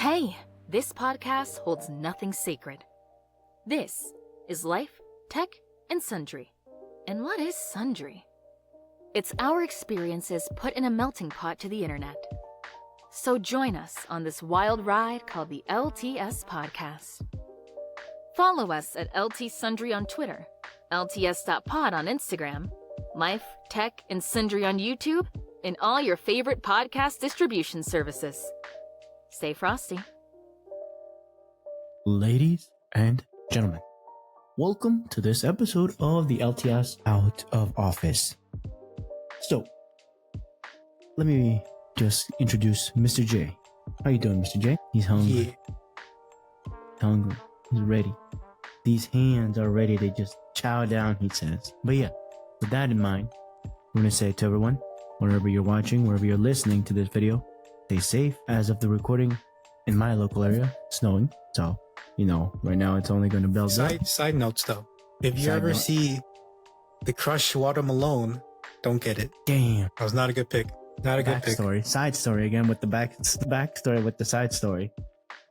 Hey, this podcast holds nothing sacred. This is Life, Tech, and Sundry. And what is Sundry? It's our experiences put in a melting pot to the internet. So join us on this wild ride called the LTS Podcast. Follow us at LT Sundry on Twitter, LTS.pod on Instagram, Life, Tech, and Sundry on YouTube, and all your favorite podcast distribution services. Stay frosty. Ladies and gentlemen, welcome to this episode of the LTS Out of Office. So, let me just introduce Mr. J. How you doing, Mr. J? He's hungry. Hungry. He's ready. These hands are ready to just chow down, he says. But yeah, with that in mind, I'm going to say to everyone, wherever you're watching, wherever you're listening to this video, stay safe. As of the recording, in my local area, snowing. So, right now it's only going to build up. Side notes though. If you ever see the crushed watermelon, don't get it. Damn. That was not a good pick. Not a good pick. Side story again with the backstory with the side story.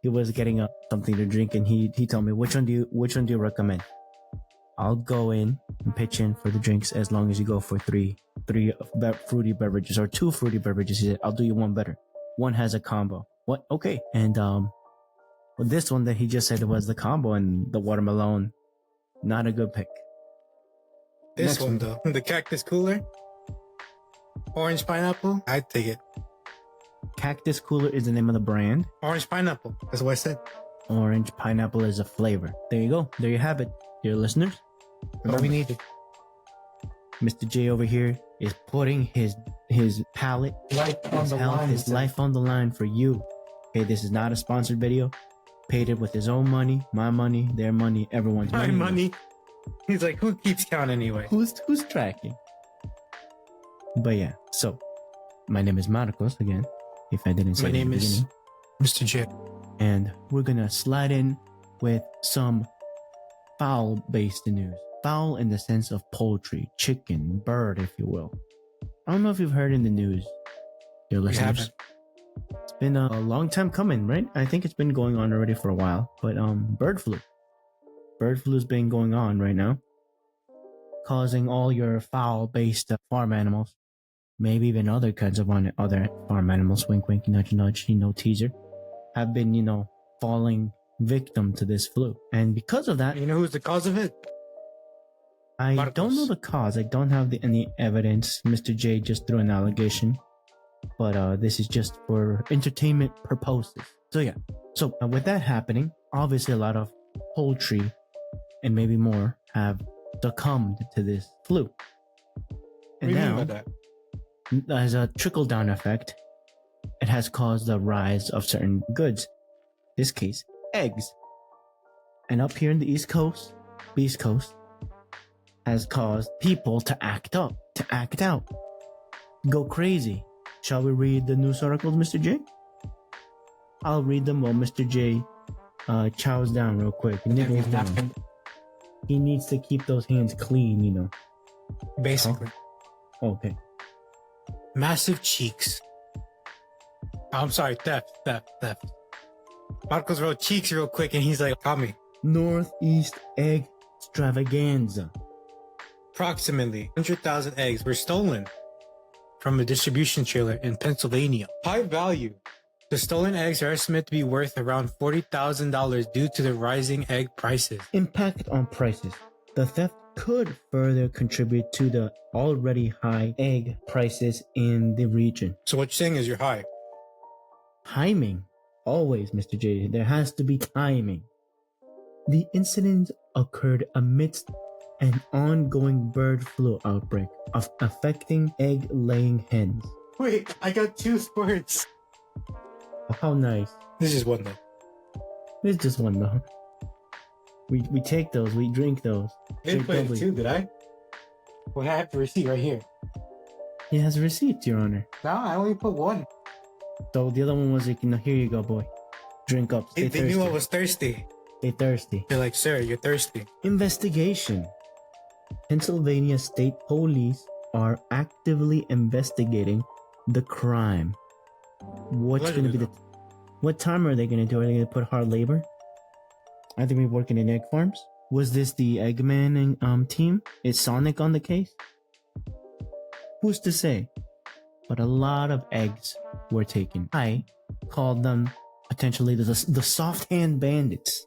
He was getting something to drink and he told me, which one do you recommend? I'll go in and pitch in for the drinks as long as you go for three fruity beverages or 2 fruity beverages. He said, I'll do you one better. One has a combo. What? Okay. And this one that he just said was the combo and the watermelon, not a good pick. This one though, the cactus cooler, orange pineapple, I'd take it. Cactus Cooler is the name of the brand. Orange pineapple, that's what I said. Orange pineapple is a flavor. There you go. There you have it, dear listeners. All we needed. Mr. J over here is putting his palate, his life on the line for you. Okay, this is not a sponsored video. Paid it with his own money, my money, their money, everyone's money. My money. He's like, who keeps count anyway? Who's tracking? But yeah, so my name is Marcos again. If I didn't say my name is Mr. J. And we're gonna slide in with some fowl-based news. Fowl in the sense of poultry, chicken, bird, if you will. I don't know if you've heard in the news, dear listeners. It's been a long time coming, right? I think it's been going on already for a while. But bird flu. Bird flu's been going on right now, causing all your fowl-based farm animals, maybe even other kinds of other farm animals, wink wink, nudge nudge, teaser, have been, falling victim to this flu. And because of that... You know who's the cause of it? I Marcos. don't know the cause. I don't have any evidence. Mr. J just threw an allegation. But this is just for entertainment purposes. So yeah. So with that happening, obviously a lot of poultry and maybe more have succumbed to this flu. And now, as a trickle-down effect, it has caused the rise of certain goods. In this case, eggs. And up here in the East Coast, has caused people to act up, to act out, go crazy. Shall we read the news articles, Mr. J? I'll read them while Mr. J chows down real quick. Nibbles down. He needs to keep those hands clean, Basically. Oh, okay. Massive cheeks. I'm sorry, theft. Marcos wrote cheeks real quick and he's like, call me. Northeast egg extravaganza. Approximately 100,000 eggs were stolen from a distribution trailer in Pennsylvania. High value. The stolen eggs are estimated to be worth around $40,000 due to the rising egg prices. Impact on prices. The theft could further contribute to the already high egg prices in the region. So what you're saying is you're high. Timing. Always, Mr. J. There has to be timing. The incident occurred amidst an ongoing bird flu outbreak affecting egg-laying hens. Wait, I got 2 squirts. Oh, how nice. This is one though. There's just one though. We take those, we drink those. I didn't put it 2, did I? Well, I have the receipt right here. He has a receipt, Your Honor. No, I only put 1. So the other one was like, here you go, boy. Drink up. Stay They thirsty. knew I was thirsty. Stay thirsty. They're like, sir, you're thirsty. Investigation. Pennsylvania State Police are actively investigating the crime. What's going to be the What time are they gonna do? Are they gonna put hard labor? Are they gonna be working in egg farms? Was this the Eggman team? Is Sonic on the case? Who's to say? But a lot of eggs were taken. I called them potentially the soft hand bandits.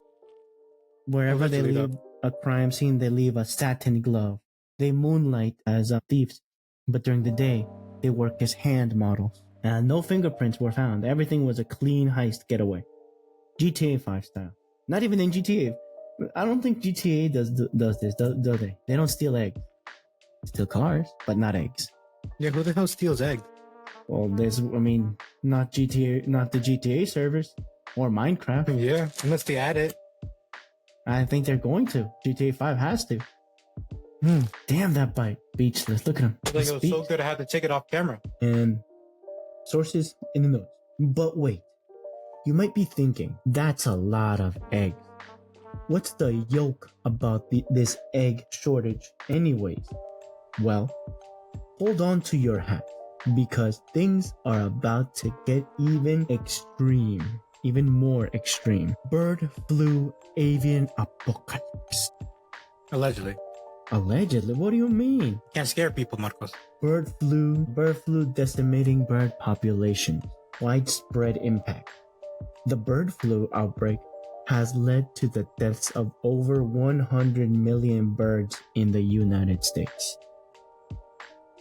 Wherever they leave a crime scene, they leave a satin glove. They moonlight as thieves, but during the day, they work as hand models. And no fingerprints were found. Everything was a clean heist getaway. GTA 5 style. Not even in GTA. I don't think GTA does this, do they? They don't steal eggs. Steal cars, but not eggs. Yeah, who the hell steals eggs? Well, not GTA, not the GTA servers or Minecraft. Yeah, unless they add it. I think they're going to. GTA 5 has to. Damn that bite. Speechless. Look at him. Like it was so good I had to take it off camera. And sources in the notes. But wait, you might be thinking, that's a lot of eggs. What's the yoke about this egg shortage anyways? Well, hold on to your hat, because things are about to get even more extreme. Bird flu avian apocalypse. Allegedly. Allegedly? What do you mean? Can't scare people, Marcos. Bird flu decimating bird populations. Widespread impact. The bird flu outbreak has led to the deaths of over 100 million birds in the United States.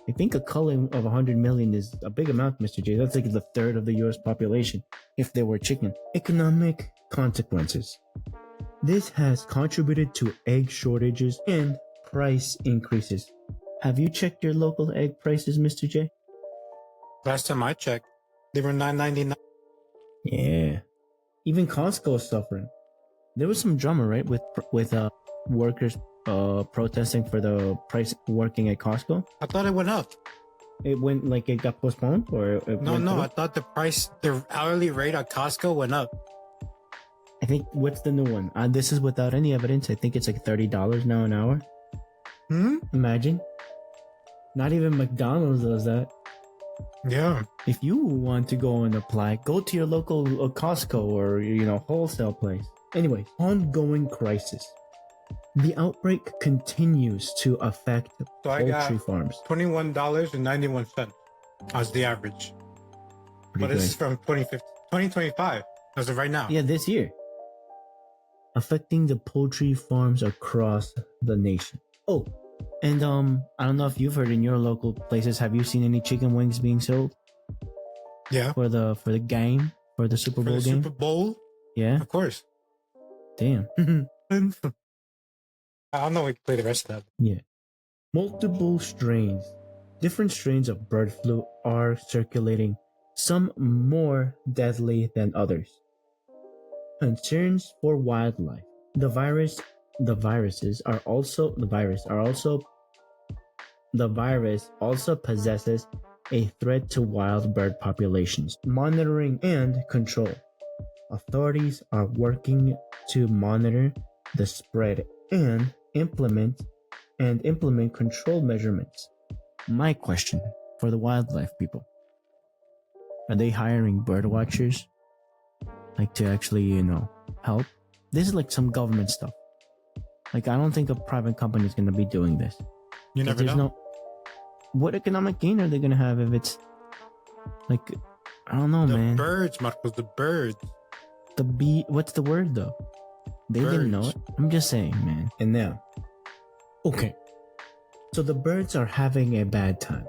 I think a culling of 100 million is a big amount, Mr. J. That's like the third of the US population, if they were chicken. Economic consequences. This has contributed to egg shortages and price increases. Have you checked your local egg prices, Mr. J? Last time I checked, they were $9.99. Yeah. Even Costco is suffering. There was some drama, right, with workers protesting for the price working at Costco. I thought it went up. It went like it got postponed, or No. I thought the hourly rate at Costco went up. I think what's the new one? This is without any evidence. I think it's like $30 now an hour. Imagine. Not even McDonald's does that. Yeah. If you want to go and apply, go to your local Costco or wholesale place. Anyways, ongoing crisis. The outbreak continues to affect poultry farms. $21.91 as the average. But this is from 2025 as of right now. Yeah, this year. Affecting the poultry farms across the nation. Oh, and I don't know if you've heard in your local places. Have you seen any chicken wings being sold? Yeah. For the game, for the Super Bowl game. Super Bowl. Yeah. Of course. Damn. I don't know. We can play the rest of that. Yeah. Multiple strains. Different strains of bird flu are circulating, some more deadly than others. Concerns for wildlife. The virus also possesses a threat to wild bird populations. Monitoring and control. Authorities are working to monitor the spread and implement control measurements. My question for the wildlife people. Are they hiring bird watchers? Like to actually, help? This is like some government stuff. Like I don't think a private company is going to be doing this. You never know. What economic gain are they going to have if it's like, I don't know, man. The birds, Marcos, the birds. The bee, what's the word though? They didn't know it. I'm just saying, man. And now, okay. So the birds are having a bad time.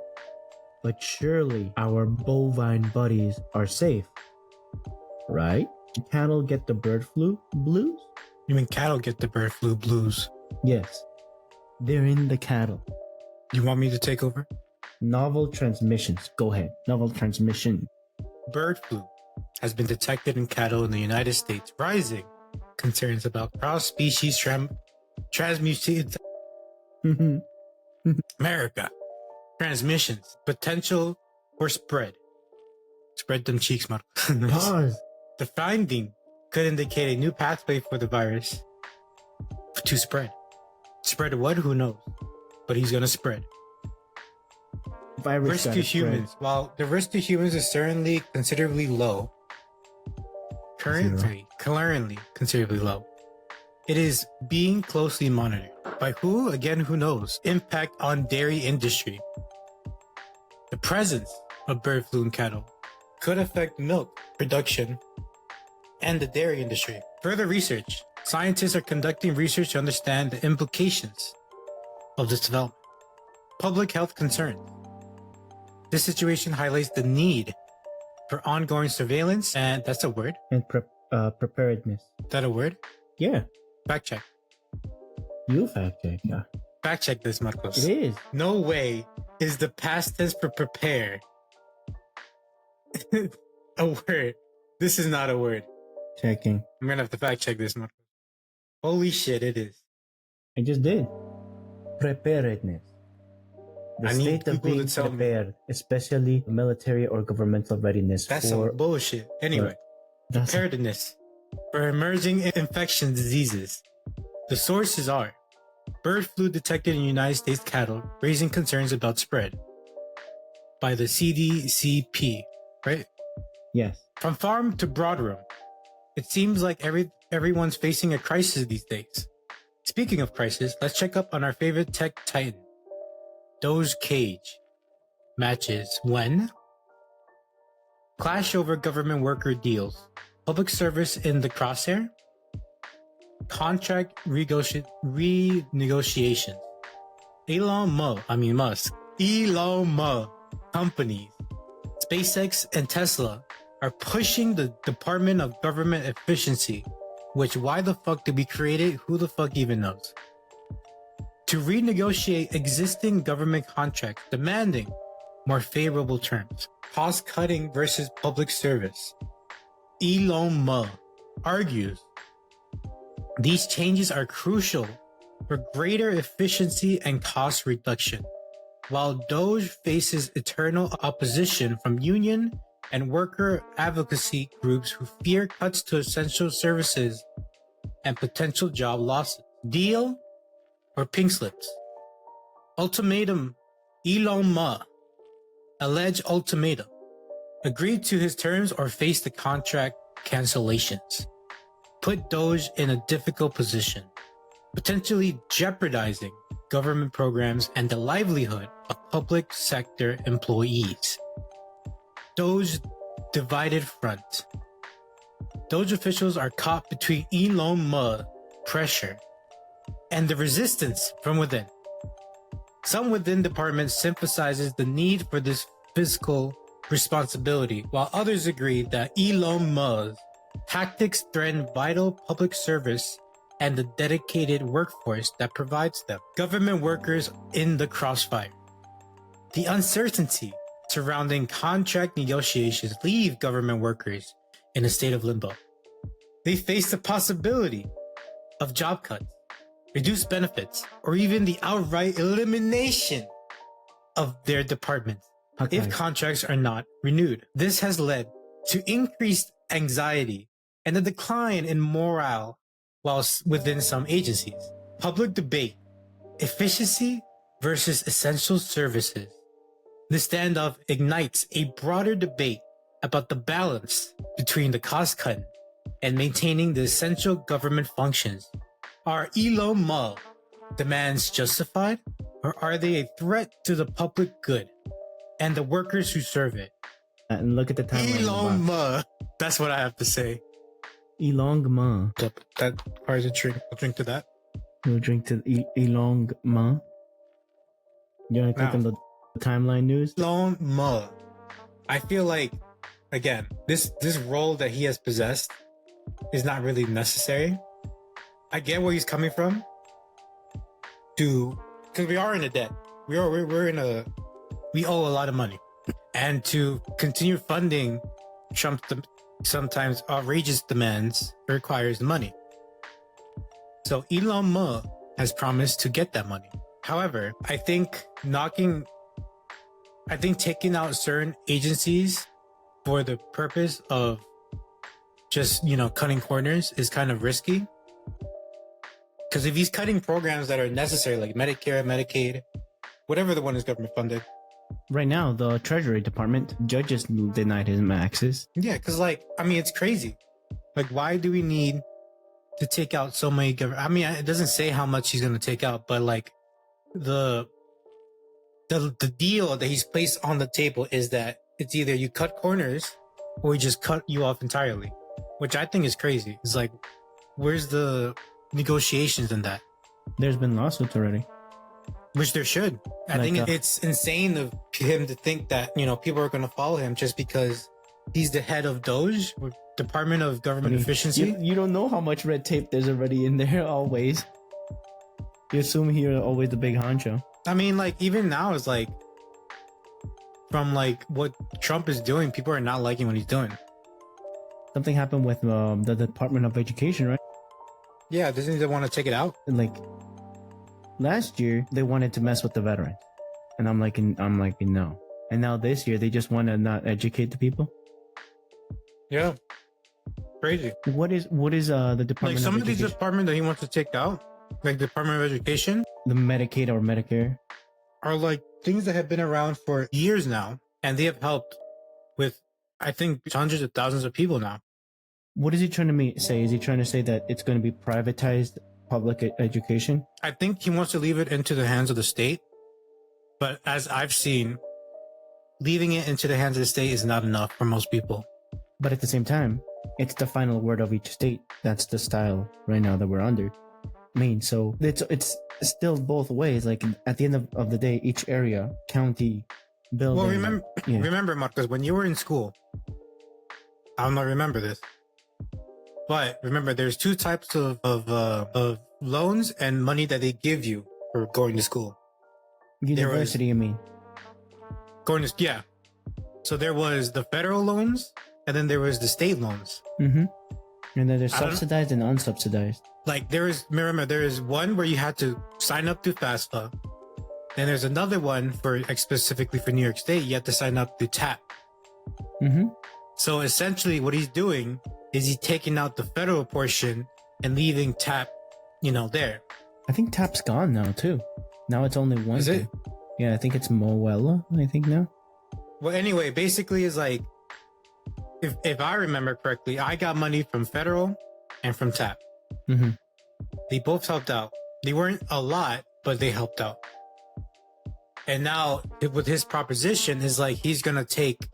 But surely our bovine buddies are safe. Right? Cattle get the bird flu blues? You mean cattle get the bird flu blues? Yes. They're in the cattle. You want me to take over? Novel transmissions. Go ahead. Novel transmission. Bird flu has been detected in cattle in the United States, rising concerns about cross-species transmutation. America. Transmissions. Potential for spread. Spread them cheeks, man. Pause. The finding could indicate a new pathway for the virus to spread. Spread what? Who knows? But he's gonna spread. Virus risk to humans. While the risk to humans is certainly considerably low, currently considerably low. It is being closely monitored. By who? Again, who knows? Impact on dairy industry. The presence of bird flu in cattle could affect milk production and the dairy industry. Further research. Scientists are conducting research to understand the implications of this development. Public health concerns. This situation highlights the need for ongoing surveillance, and that's a word. And preparedness. Is that a word? Yeah. Fact check. You fact check, yeah. Fact check this, Marcos. It is. No way is the past tense for prepare a word. This is not a word. Checking. I'm gonna have to fact check this, Marcos. Holy shit, it is. I just did. Preparedness. The I need state of people being to tell me. prepared, especially military or governmental readiness That's for... some bullshit. Anyway, That's preparedness for emerging infection diseases. The sources are bird flu detected in United States cattle, raising concerns about spread by the CDCP, right? Yes. From farm to broadroom, it seems like everyone's facing a crisis these days. Speaking of crisis, let's check up on our favorite tech titan. Doge Cage matches when? Clash over government worker deals. Public service in the crosshair. Contract renegotiations. Musk. Elon Musk companies, SpaceX and Tesla are pushing the Department of Government Efficiency, which why the fuck did we create it? Who the fuck even knows? To renegotiate existing government contracts, demanding more favorable terms. Cost cutting versus public service. Elon Musk argues these changes are crucial for greater efficiency and cost reduction, while Doge faces eternal opposition from union and worker advocacy groups who fear cuts to essential services and potential job losses. Deal or pink slips? Ultimatum. Elon Musk. Alleged ultimatum. Agree to his terms or face the contract cancellations. Put Doge in a difficult position, potentially jeopardizing government programs and the livelihood of public sector employees. Doge divided front. Doge officials are caught between Elon Musk pressure and the resistance from within. Some within departments sympathizes the need for this fiscal responsibility, while others agree that Elon Musk's tactics threaten vital public service and the dedicated workforce that provides them. Government workers in the crossfire. The uncertainty surrounding contract negotiations leave government workers in a state of limbo. They face the possibility of job cuts, reduced benefits, or even the outright elimination of their departments if contracts are not renewed. This has led to increased anxiety and a decline in morale whilst within some agencies. Public debate, efficiency versus essential services. This standoff ignites a broader debate about the balance between the cost cut and maintaining the essential government functions. Are Elon Musk demands justified, or are they a threat to the public good and the workers who serve it? And look at the timeline. Elon Musk. That's what I have to say. Elon Musk. That requires a drink. I'll drink to that. You'll drink to Elon Musk. You want to click on the timeline news? Elon Musk. I feel like, again, this role that he has possessed is not really necessary. I get where he's coming from. Because we are in a debt. We owe a lot of money, and to continue funding Trump's sometimes outrageous demands requires money. So Elon Musk has promised to get that money. However, I think taking out certain agencies for the purpose of just, cutting corners is kind of risky. Because if he's cutting programs that are necessary, like Medicare, Medicaid, whatever the one is government funded. Right now, the Treasury Department judges denied him access. Yeah, because it's crazy. Like, why do we need to take out so many government? I mean, it doesn't say how much he's going to take out, but like the deal that he's placed on the table is that it's either you cut corners or we just cut you off entirely, which I think is crazy. It's like, where's the negotiations in that? There's been lawsuits already. Which there should. I think it's insane of him to think that, you know, people are going to follow him just because he's the head of Doge, or Department of Government Efficiency. You don't know how much red tape there's already in there always. You assume you're always the big honcho. I mean, like, even now it's like, from like what Trump is doing, people are not liking what he's doing. Something happened with the Department of Education, right? Yeah, doesn't they want to take it out? And like last year, they wanted to mess with the veterans, and I'm like, no. And now this year, they just want to not educate the people. Yeah, crazy. What is the Department? Like some of these Education? departments that he wants to take out, like the Department of Education, The Medicaid or Medicare, are like things that have been around for years now, and they have helped with, I think, hundreds of thousands of people now. What is he trying to say? Is he trying to say that it's going to be privatized public education? I think he wants to leave it into the hands of the state, but as I've seen, leaving it into the hands of the state is not enough for most people. But at the same time, it's the final word of each state. That's the style right now that we're under. I mean, so it's still both ways. Like at the end of the day, each area, county, building. Well, remember, Marcos, when you were in school, I don't know, remember this, but remember, there's two types of loans and money that they give you for going to school. University, I mean. Yeah. So there was the federal loans, and then there was the state loans. Mm-hmm. And then there's subsidized and unsubsidized. Like there is one where you had to sign up to FAFSA. Then there's another one for specifically for New York State. You have to sign up to TAP. Mm-hmm. So essentially, what he's doing is he's taking out the federal portion and leaving TAP, there. I think TAP's gone now too. Now it's only one. Is it? Yeah, I think it's Moella. I think now. Well, anyway, basically, is like, if I remember correctly, I got money from federal and from TAP. Mm-hmm. They both helped out. They weren't a lot, but they helped out. And now with his proposition is like, he's going to take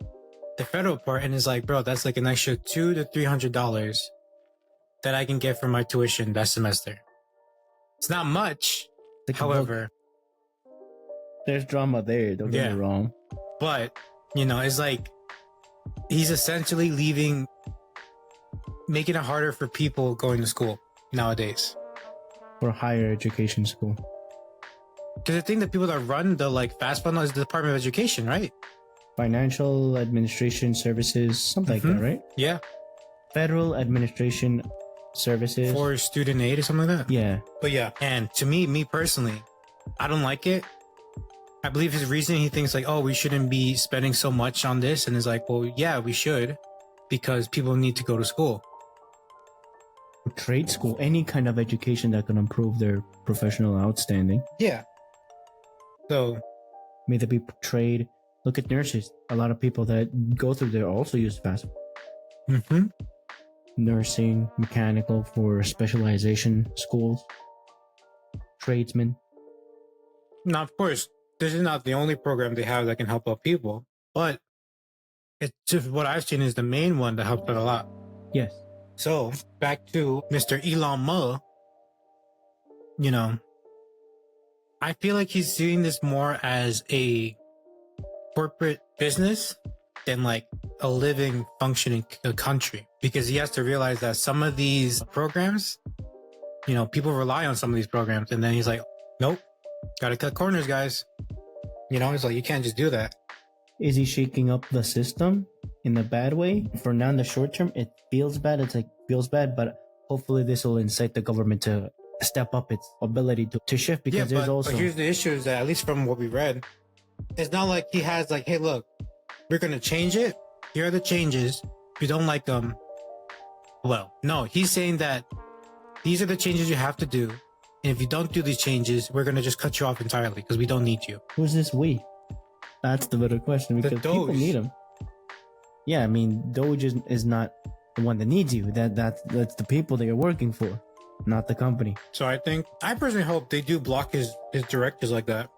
the federal part and is like, bro, that's like an extra $200 to $300 that I can get for my tuition that semester. It's not much. However, there's drama there. Don't get me wrong. But, it's like, he's essentially making it harder for people going to school nowadays. For higher education school. Because the thing that people that run the fast fund is the Department of Education, right? Financial Administration Services, something like that, right? Yeah. Federal Administration Services. For student aid or something like that? Yeah. But yeah, and to me personally, I don't like it. I believe his reasoning, he thinks like, oh, we shouldn't be spending so much on this. And it's like, well, yeah, we should, because people need to go to school. Trade school, any kind of education that can improve their professional outstanding. Yeah. So, may that be trade. Look at nurses. A lot of people that go through there also use fast food. Mm-hmm. Nursing, mechanical for specialization schools, tradesmen. Now, of course, this is not the only program they have that can help out people, but it's just what I've seen is the main one that helps out a lot. Yes. So back to Mr. Elon Musk, I feel like he's seeing this more as a corporate business than like a living, functioning country, because he has to realize that some of these programs, people rely on some of these programs, and then he's like, nope, gotta cut corners, guys. It's like, you can't just do that. Is he shaking up the system in a bad way? For now, in the short term, it feels bad. Feels bad, but hopefully this will incite the government to step up its ability to shift, because but here's the issue is that, at least from what we read, it's not like he has like, hey, look, we're going to change it. Here are the changes. If you don't like them, well, no, he's saying that these are the changes you have to do. And if you don't do these changes, we're going to just cut you off entirely because we don't need you. Who's this we? That's the better question, because people need them. Yeah, I mean, Doge is not the one that needs you. That's the people that you're working for, not the company. So I personally hope they do block his directors like that.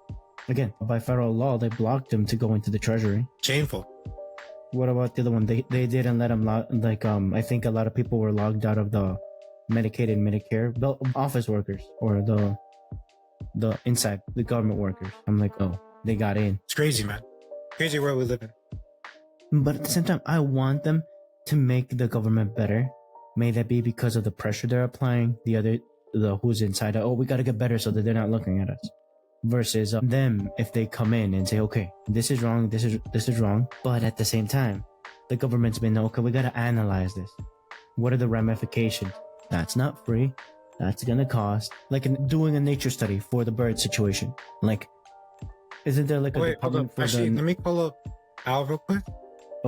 Again, by federal law, they blocked him to go into the treasury. Shameful. What about the other one? They didn't let him I think a lot of people were logged out of the Medicaid and Medicare, the office workers or the inside the government workers. I'm like, oh, they got in. It's crazy, man. Crazy world we live in. But at the same time, I want them to make the government better. May that be because of the pressure they're applying. The who's inside. Oh, we got to get better so that they're not looking at us. Versus them, if they come in and say, okay, this is wrong, this is wrong. But at the same time, the government's been, okay, we got to analyze this. What are the ramifications? That's not free. That's going to cost. Like doing a nature study for the bird situation. Like, isn't there like a department for Actually, let me call up Al real quick.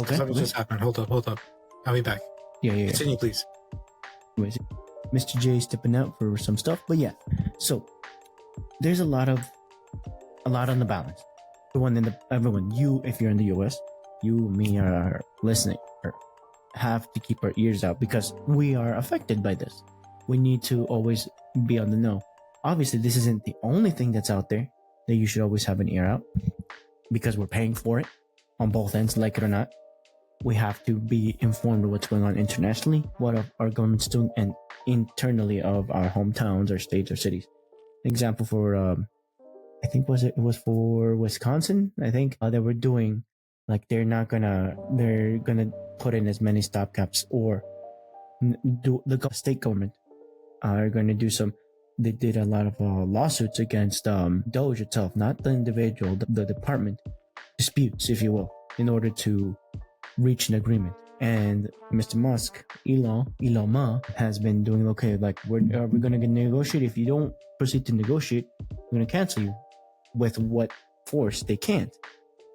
Okay. Something just happened. Hold up. I'll be back. Yeah. Continue, please. Mr. J stepping out for some stuff. But yeah, so there's a lot on the balance. Everyone, you, if you're in the US, you, me, are listening, have to keep our ears out because we are affected by this. We need to always be on the know. Obviously, this isn't the only thing that's out there that you should always have an ear out because we're paying for it on both ends, like it or not. We have to be informed of what's going on internationally, what our government's doing, and internally of our hometowns, our states, or cities. Example for I think it was for Wisconsin. I think they were doing like they're gonna put in as many stopgaps, or do the state government are going to do some. They did a lot of lawsuits against Doge itself, not the individual, the department, disputes, if you will, in order to reach an agreement. And Mr. Musk, Elon Musk, has been doing okay. Like, we're going to negotiate. If you don't proceed to negotiate, we're going to cancel you. With what force? They can't,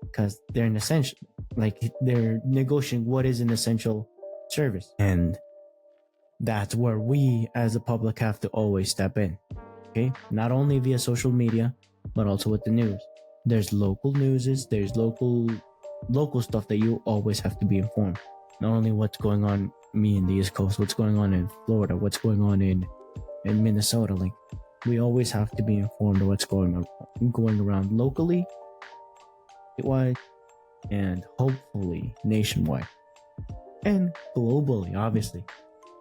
because they're an essential. Like, they're negotiating what is an essential service, and that's where we, as the public, have to always step in. Okay, not only via social media, but also with the news. There's local newses. There's local stuff that you always have to be informed. Not only what's going on me in the East Coast, what's going on in Florida, what's going on in Minnesota. Like, we always have to be informed of what's going around locally, statewide, and hopefully nationwide, and globally, obviously.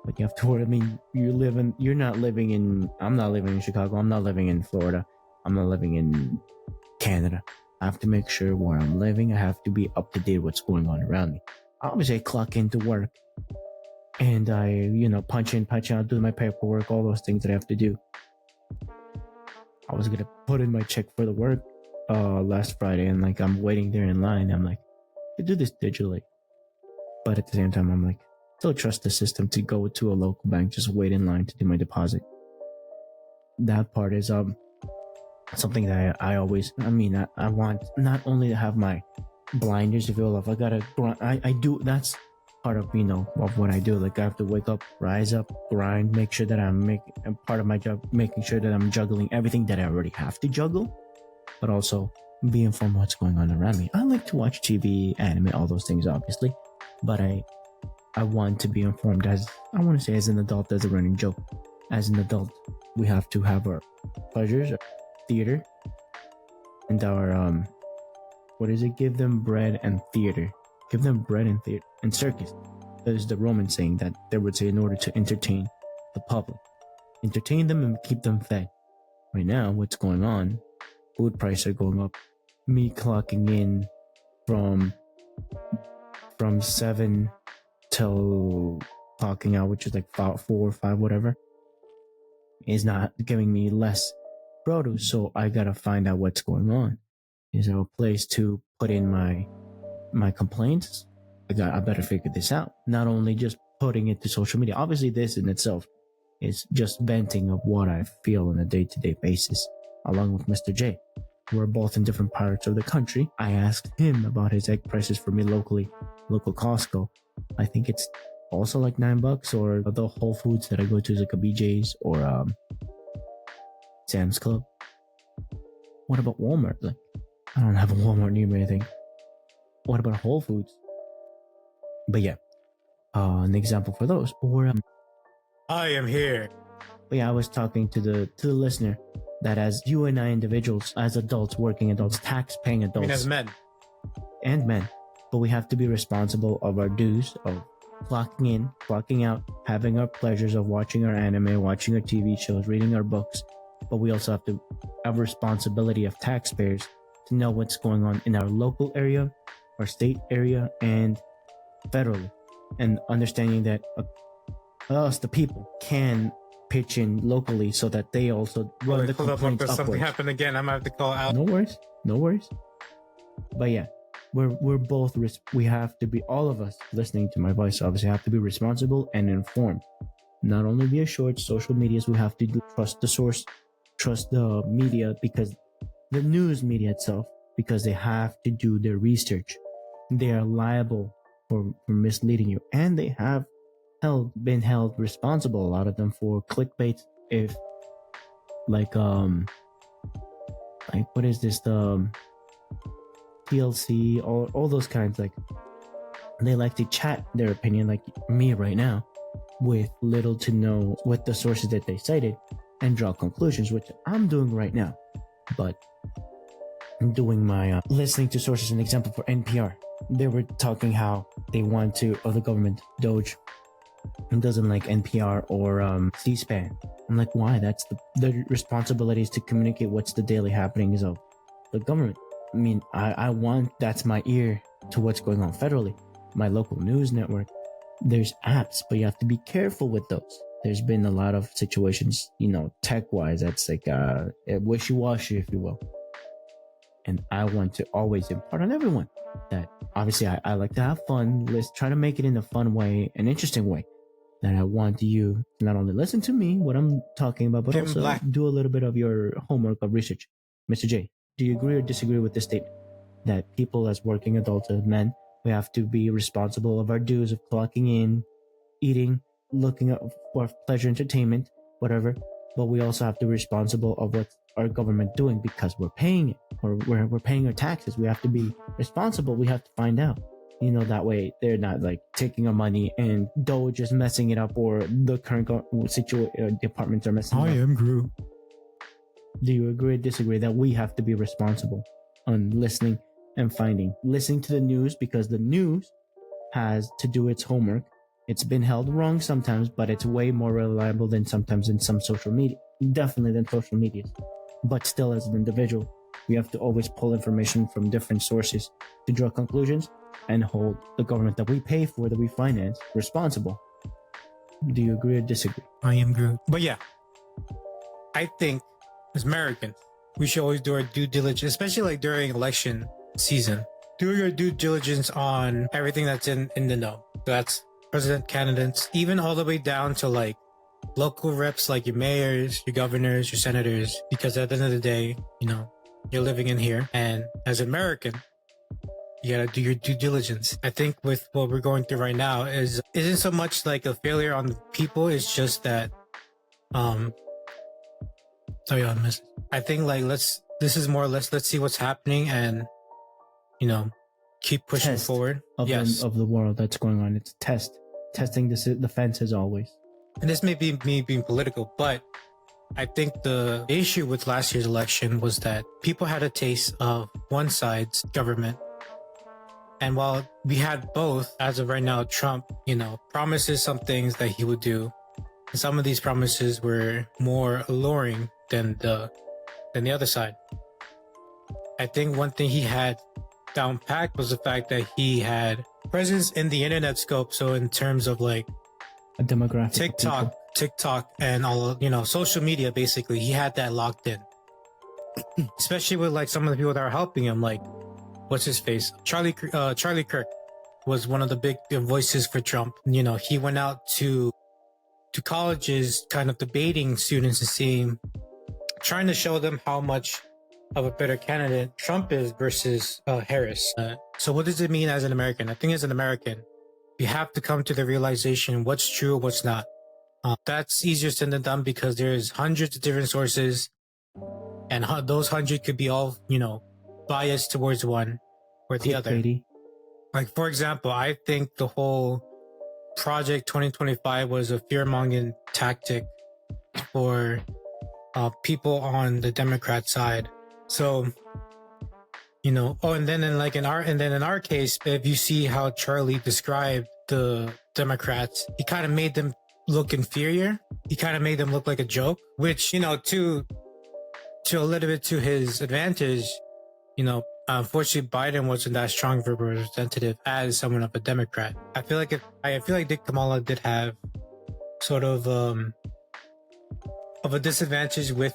But you have to worry. I mean, I'm not living in Chicago. I'm not living in Florida. I'm not living in Canada. I have to make sure where I'm living. I have to be up to date with what's going on around me. Obviously, I clock into work and I, punch in, punch out, do my paperwork, all those things that I have to do. I was gonna put in my check for the work last Friday, and like I'm waiting there in line. I'm like, I do this digitally, but at the same time, I'm like, still trust the system to go to a local bank, just wait in line to do my deposit. That part is something that I always. I want not only to have my blinders, if you will, if I gotta grind, I do. That's part of of what I do. Like, I have to wake up, rise up, grind, make sure that I'm making part of my job, making sure that I'm juggling everything that I already have to juggle, but also be informed what's going on around me. I like to watch TV, anime, all those things, obviously, but I want to be informed. As I want to say, as an adult, as a running joke, as an adult, we have to have our pleasures, our theater, and our give them bread and theater. Give them bread and theater and circus. That is the Roman saying that they would say in order to entertain the public. Entertain them and keep them fed. Right now, what's going on? Food prices are going up. Me clocking in from 7 till clocking out, which is like 4 or 5, whatever, is not giving me less produce. So I gotta find out what's going on. Is there a place to put in my complaints? I better figure this out. Not only just putting it to social media. Obviously, this in itself is just venting of what I feel on a day-to-day basis, along with Mr. J. We're both in different parts of the country. I asked him about his egg prices for me locally, local Costco. I think it's also like $9, or the Whole Foods that I go to is like a BJ's or Sam's Club. What about Walmart? Like, I don't have a Walmart near me, I think. What about Whole Foods? But yeah, an example for those. Or I am here. yeah, I was talking to the listener that as you and I individuals, as adults, working adults, tax paying I adults, mean, as men. and men, but we have to be responsible of our dues of clocking in, clocking out, having our pleasures of watching our anime, watching our TV shows, reading our books. But we also have to have responsibility of taxpayers to know what's going on in our local area, our state area, and federally, and understanding that us, the people, can pitch in locally so that they also run the Hold up, complaints something upwards. happened again. I'm gonna have to call out. No worries, no worries. But yeah, we're both we have to be, all of us listening to my voice obviously have to be responsible and informed. Not only via shorts, social medias, we have to trust the source, trust the media, because the news media itself, because they have to do their research. They are liable for misleading you, and they have been held responsible, a lot of them, for clickbait. If like what is this, the TLC, all those kinds, like they like to chat their opinion, like me right now, with little to no with the sources that they cited, and draw conclusions, which I'm doing right now. But I'm doing my listening to sources. An example for NPR, they were talking how they want to, or the government, Doge, doesn't like NPR or C-SPAN. I'm like, why? That's the responsibility is to communicate what's the daily happenings of the government. I mean, I want, that's my ear to what's going on federally. My local news network, there's apps, but you have to be careful with those. There's been a lot of situations, tech-wise, that's like wishy-washy, if you will. And I want to always impart on everyone that obviously I like to have fun. Let's try to make it in a fun way, an interesting way. That I want you to not only listen to me, what I'm talking about, but also do a little bit of your homework of research. Mr. J, do you agree or disagree with this statement? That people as working adults, as men, we have to be responsible of our dues of clocking in, eating, looking up for pleasure, entertainment, whatever. But we also have to be responsible of what our government doing, because we're paying it, or we're paying our taxes. We have to be responsible. We have to find out. That way they're not like taking our money and Doge just messing it up, or the current departments are messing it up. I am Groot. Do you agree or disagree that we have to be responsible on listening to the news, because the news has to do its homework? It's been held wrong sometimes, but it's way more reliable than sometimes in some social media. Definitely than social medias. But still, as an individual, we have to always pull information from different sources to draw conclusions and hold the government that we pay for, that we finance, responsible. Do you agree or disagree? I am Groot. But yeah, I think as Americans, we should always do our due diligence, especially like during election season. Do your due diligence on everything that's in the know. So that's president candidates, even all the way down to like local reps, like your mayors, your governors, your senators, because at the end of the day, you're living in here, and as an American, you gotta do your due diligence. I think with what we're going through right now isn't so much like a failure on the people, it's just that sorry, I missed. I think like this is more or less, let's see what's happening and keep pushing forward. Of the world that's going on. It's testing the fence as always. And this may be me being political, but I think the issue with last year's election was that people had a taste of one side's government. And while we had both, as of right now, Trump, promises some things that he would do. And some of these promises were more alluring than the other side. I think one thing he had down packed was the fact that he had presence in the internet scope. So in terms of like a demographic, TikTok and all, social media, basically, he had that locked in. Especially with like some of the people that are helping him, like what's his face? Charlie Kirk was one of the big voices for Trump. He went out to colleges, kind of debating students and trying to show them how much of a better candidate Trump is versus Harris. So what does it mean as an American? I think as an American, you have to come to the realization what's true, what's not. That's easier said than done, because there's hundreds of different sources, and those 100 could be all, biased towards one or the other. Like, for example, I think the whole Project 2025 was a fear-mongering tactic for people on the Democrat side. So, you know, and then in our case, if you see how Charlie described the Democrats, he kind of made them look inferior. He kind of made them look like a joke, which, you know, to a little bit to his advantage, you know, unfortunately, Biden wasn't that strong of a representative as someone of a Democrat. I feel like Kamala did have sort of a disadvantage with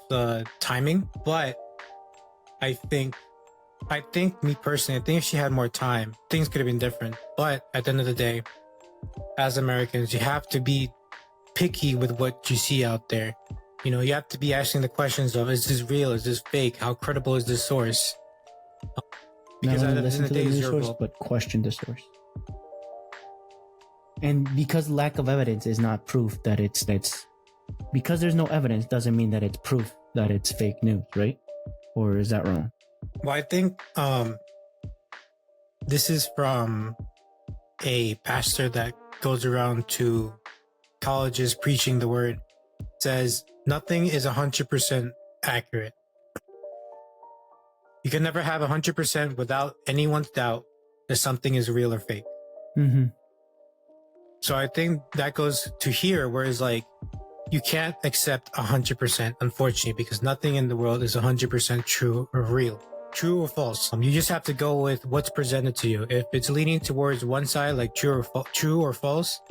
timing, but I think me personally, I think if she had more time, things could have been different. But at the end of the day, as Americans, you have to be picky with what you see out there. You know, you have to be asking the questions of, is this real? Is this fake? How credible is this source? Because Not not only only listen to the it's news your source, vote. but question the source. And because lack of evidence is not proof that it's because there's no evidence doesn't mean that it's proof that it's fake news, right? Or is that wrong? Well, I think this is from a pastor that goes around to colleges preaching the word. Says nothing is 100% accurate. You can never have 100% without anyone's doubt that something is real or fake. Mm-hmm. So I think that goes to here, whereas like you can't accept 100%, unfortunately, because nothing in the world is 100% true or real, true or false. You just have to go with what's presented to you. If it's leaning towards one side, like true or false,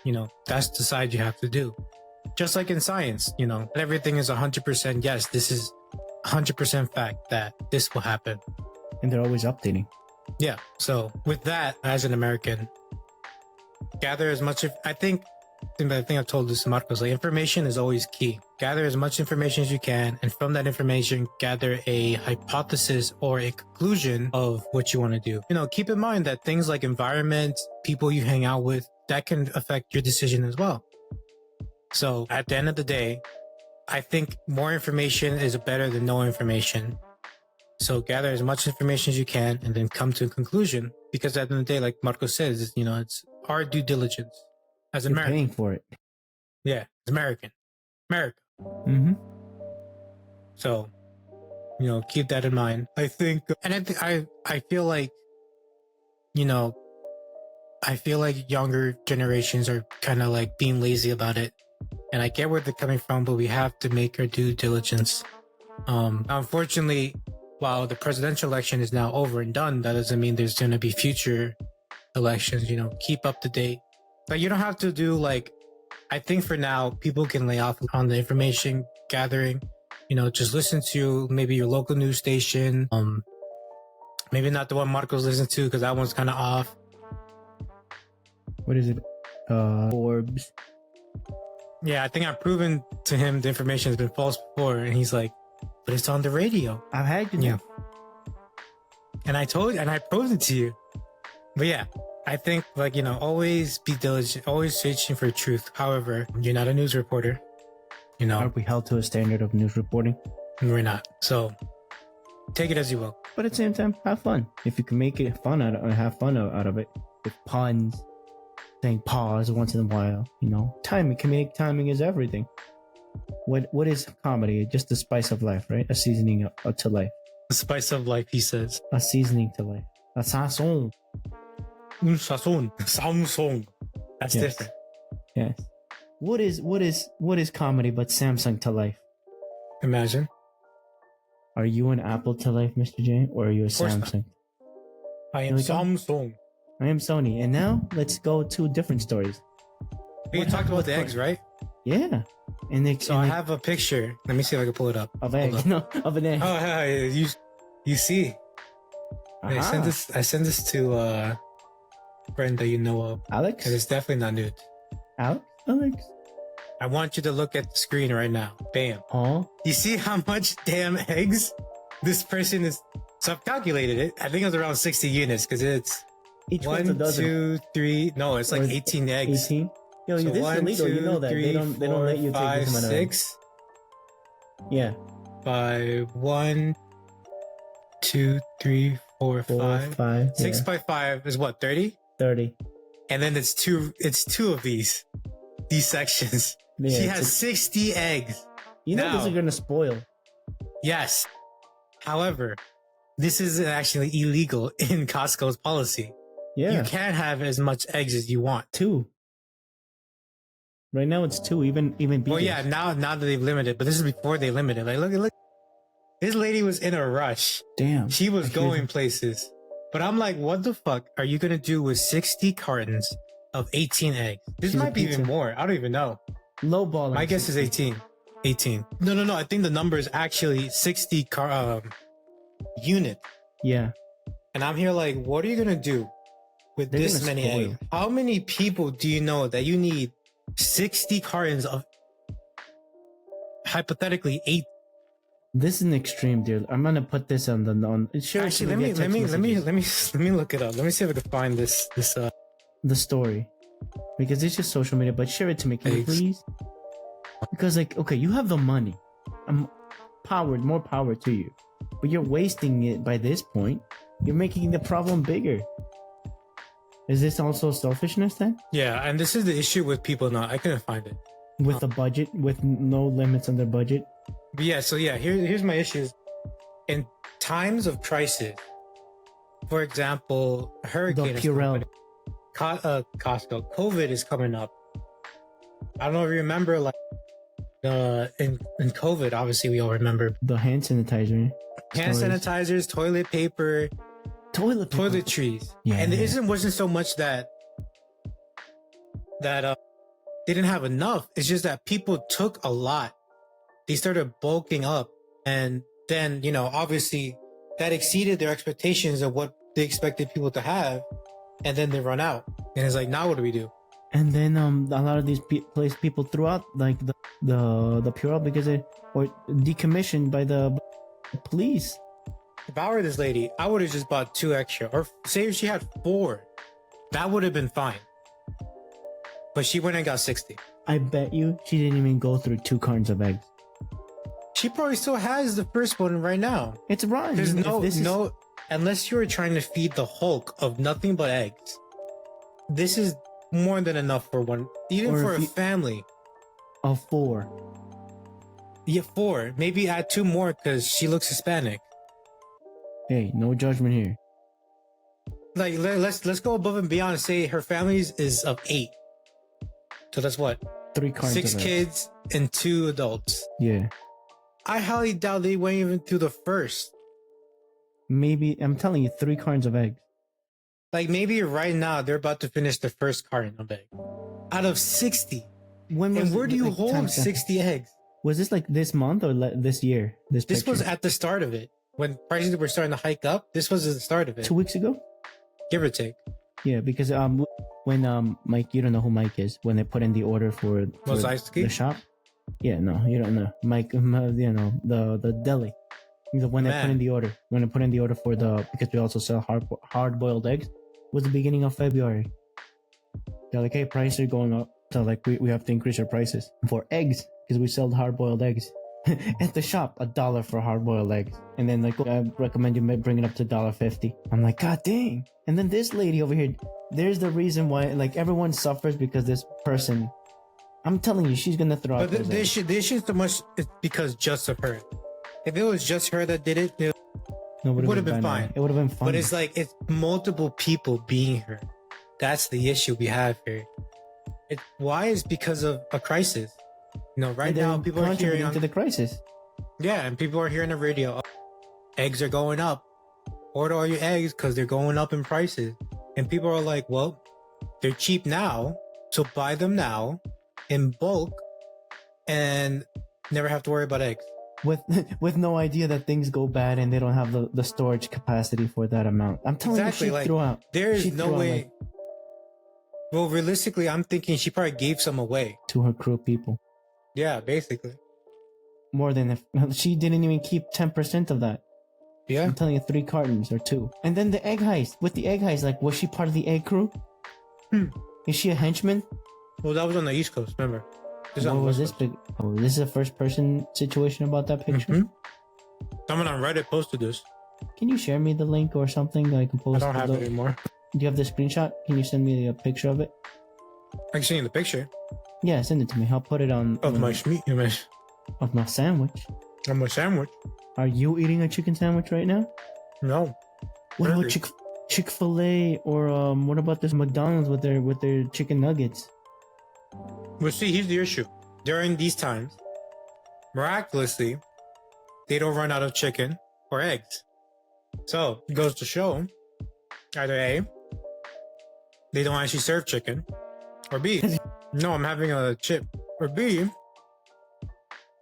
you know, that's the side you have to do. Just like in science, you know, everything is 100% yes, this is 100% fact that this will happen. And they're always updating. Yeah. So with that, as an American, gather as much I think I've told this to Marcos, like information is always key. Gather as much information as you can, and from that information, gather a hypothesis or a conclusion of what you want to do. You know, keep in mind that things like environment, people you hang out with, that can affect your decision as well. So at the end of the day, I think more information is better than no information. So gather as much information as you can and then come to a conclusion. Because at the end of the day, like Marco says, you know, it's our due diligence as an You're American. paying for it. Yeah, as America. Mm-hmm. So, you know, keep that in mind. I think, and I feel like, you know, I feel like younger generations are kind of like being lazy about it. And I get where they're coming from, but we have to make our due diligence. Unfortunately, while the presidential election is now over and done, that doesn't mean there's going to be future elections. You know, keep up to date. But you don't have to do like, I think for now, people can lay off on the information gathering. You know, just listen to maybe your local news station. Maybe not the one Marcos listens to because that one's kind of off. What is it? Forbes. Yeah, I think I've proven to him the information has been false before, and he's like, but it's on the radio. I've had you know. Yeah. And I proved it to you. But yeah, I think like, you know, always be diligent, always searching for truth. However, you're not a news reporter. You know, Are we held to a standard of news reporting? we're not. So take it as you will. But at the same time, have fun. If you can make it fun have fun out of it. With puns, saying pause once in a while, you know. Comedic timing is everything. What is comedy? Just the spice of life, right? A seasoning to life. The spice of life, he says. A seasoning to life. A sazon. Un sazon. Samsung. That's Yes. different. Yes. What is comedy but Samsung to life? Imagine. Are you an Apple to life, Mr. J, or are you a course not. Samsung? I am Here we go. Samsung. I am Sony. And now let's go to different stories. We What talked happened about with the eggs, right? Yeah. And they, So and I they- have a picture. Let me see if I can pull it up. of Hold egg. up. No, of an egg. Oh, yeah, you see. I Aha. sent this to a friend that you know of. Alex? And it's definitely not nude. Alex? I want you to look at the screen right now. Bam. Oh, You see how much damn eggs this person is? So I've calculated it. I think it was around 60 units because it's each one's a 1, dozen. 2, 3. No, it's like Or is- 18 eggs. 18? Yo, So this is 1, illegal. You 2, know that. 3, They don't let you 4, take this 5, amount of eggs. 6 Yeah. by 1, 2, 3, 4, 5. 5. 6 yeah. by 5 is what, 30? 30. and then it's two of these sections. Yeah, She it's has 60 eggs. You know Now- these are gonna spoil. Yes. However, this is actually illegal in Costco's policy. Yeah, You can't have as much eggs as you want. 2. Right now it's 2. Even Well, BJ's. yeah, now that they've limited, but this is before they limited. Like, look. This lady was in a rush. Damn. She was I hear going that. places. But I'm like, what the fuck are you gonna do with 60 cartons of 18 eggs? This She's a might be even pizza. more. I don't even know. Lowballing. My guess is 18. 18. No. I think the number is actually 60 unit. Yeah. And I'm here like, what are you gonna do with They're this gonna many spoil. eggs? How many people do you know that you need 60 cartons of hypothetically 8? This is an extreme, dude. I'm gonna put this on the Sure, Actually, let me look it up. Let me see if I can find this the story, because it's just social media. But share it to me, can you Thanks. please? Because like, okay, you have the money. I'm more power to you. But you're wasting it by this point. You're making the problem bigger. Is this also selfishness then? Yeah, and this is the issue with people now. I couldn't find it. With the budget, with no limits on their budget? But yeah, so yeah, here's my issues. In times of crisis, for example, a hurricane The is Purell. coming. Costco, COVID is coming up. I don't know if you remember, like in COVID, obviously we all remember The hand sanitizer. hand Stories. sanitizers, toilet paper, Toilet paper. toiletries. Yeah. And it wasn't so much that they didn't have enough. It's just that people took a lot. They started bulking up, and then obviously that exceeded their expectations of what they expected people to have, and then they run out. And it's like, now what do we do? And then a lot of these people threw out like the Purell because they were decommissioned by the police. If I were this lady, I would have just bought 2 extra, or say if she had 4, that would have been fine. But she went and got 60. I bet you she didn't even go through 2 cartons of eggs. She probably still has the first one right now. It's rotten. There's If no, unless you were trying to feed the Hulk of nothing but eggs. This is more than enough for one, even Or for if a you- family. of 4. Yeah, 4. Maybe add 2 more because she looks Hispanic. Hey, no judgment here. Like let's go above and beyond and say her family is of 8. So that's what 3 cartons 6 of eggs. kids and 2 adults. Yeah. I highly doubt they went even through the first. Maybe, I'm telling you, 3 cartons of eggs. Like maybe right now they're about to finish the first carton of egg out of 60. When And was where it, do you like, hold timestamp? 60 eggs? Was this like this month or this year? This Was picture? at the start of it. When prices were starting to hike up, this was at the start of it. 2 weeks ago? Give or take. Yeah, because when Mike, you don't know who Mike is. When they put in the order for Musky? the shop. Yeah, no, you don't know Mike. The deli. When they put Man. in the order, for because we also sell hard boiled eggs, was the beginning of February. They're like, hey, prices are going up, so like we have to increase our prices for eggs because we sell hard boiled eggs. At the shop, $1 for hard boiled eggs, and then like I recommend you bring it up to $1.50. I'm like, god dang! And then this lady over here, there's the reason why like everyone suffers because this person. I'm telling you, she's gonna throw out But those this eggs. shit so much is because just of her. If it was just her that did it, No, would've been bad, fine. It would have been fine. but it's like it's multiple people being her. That's the issue we have here. Why is because of a crisis. Right And they're now people are hearing contributing to the crisis. yeah, and people are hearing the radio. Eggs are going up. Order all your eggs because they're going up in prices. And people are like, well, they're cheap now, so buy them now in bulk and never have to worry about eggs. With no idea that things go bad and they don't have the storage capacity for that amount. I'm telling Exactly, you, she like, threw out. There is she no threw out, way. like, Well, realistically, I'm thinking she probably gave some away. to her crew people. Yeah, basically. More than if she didn't even keep 10% of that. Yeah. I'm telling you, 3 cartons or 2. And then the egg heist. With the egg heist, like, was she part of the egg crew? Is she a henchman? Well, that was on the East Coast, remember? This is What on the was West this? This is a first person situation about that Coast. picture? Mhm. Someone on Reddit posted this. Can you share me the link or something that I can I post? don't have the- it anymore. Do you have the screenshot? Can you send me a picture of it? I can send you the picture Yeah, send it to me. I'll put it on of my meat. of my sandwich. Of my sandwich. Are you eating a chicken sandwich right now? No. What about Burger. Chick-fil-A or what about this McDonald's with their chicken nuggets? Well, see, here's the issue. During these times, miraculously, they don't run out of chicken or eggs. So it goes to show either A, they don't actually serve chicken, or B, no, I'm having a chip, or B,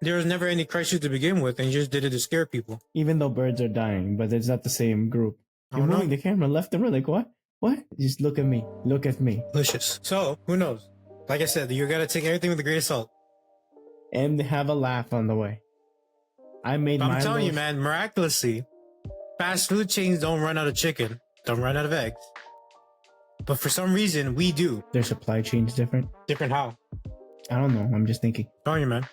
there was never any crisis to begin with, and you just did it to scare people. Even though birds are dying, but it's not the same group. I You're don't know. moving the camera left and right. Like what? What? Just look at me. Look at me. Delicious. So who knows? Like I said, you gotta take everything with a grain of salt. And have a laugh on the way. I made I'm my telling you, man, miraculously, fast food chains don't run out of chicken, don't run out of eggs. But for some reason, we do. Their supply chain's different. Different how? I don't know. I'm just thinking. Telling you, man.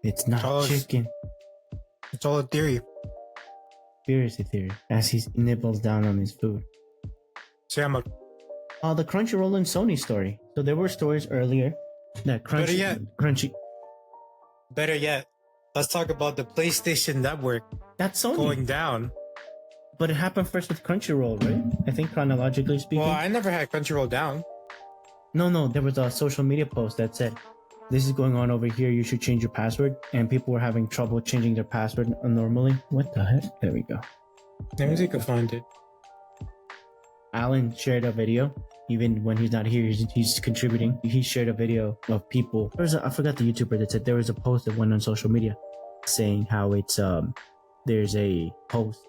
It's not Oh, it's- chicken. It's all a theory. Conspiracy theory. As he nibbles down on his food. So I'm a The Crunchyroll and Sony story. So there were stories earlier that Better yet. Crunchy. better yet. Let's talk about the PlayStation Network That's Sony. going down. But it happened first with Crunchyroll, right? I think chronologically speaking. Well, I never had Crunchyroll down. No, there was a social media post that said, this is going on over here, you should change your password. And people were having trouble changing their password normally. What the heck? There we go. Let me see if I can find it. Alan shared a video. Even when he's not here, he's contributing. He shared a video of people. I forgot the YouTuber that said there was a post that went on social media saying how it's there's a post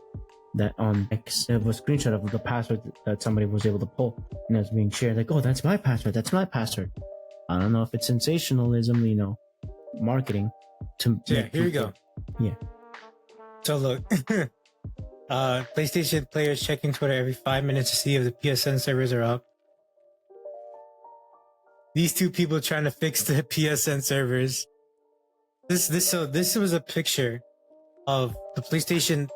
that on X, it was a screenshot of the password that somebody was able to pull, and it was being shared like, oh, that's my password. I don't know if it's sensationalism, marketing. Yeah, here we go. Yeah. So look, PlayStation players checking Twitter every 5 minutes to see if the PSN servers are up. These two people trying to fix the PSN servers. This was a picture of the PlayStation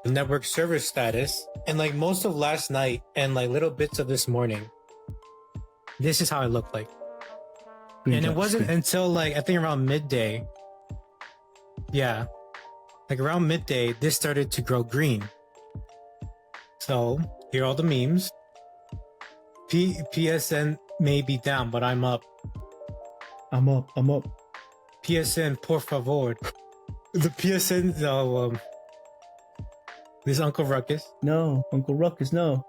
Network server status, and like most of last night and like little bits of this morning. This is how it looked like. And it wasn't until like I think around midday. Yeah. Like around midday, this started to grow green. So here are all the memes. PSN may be down, but I'm up. I'm up. PSN, por favor. The PSN, this Uncle Ruckus. No, Uncle Ruckus, no.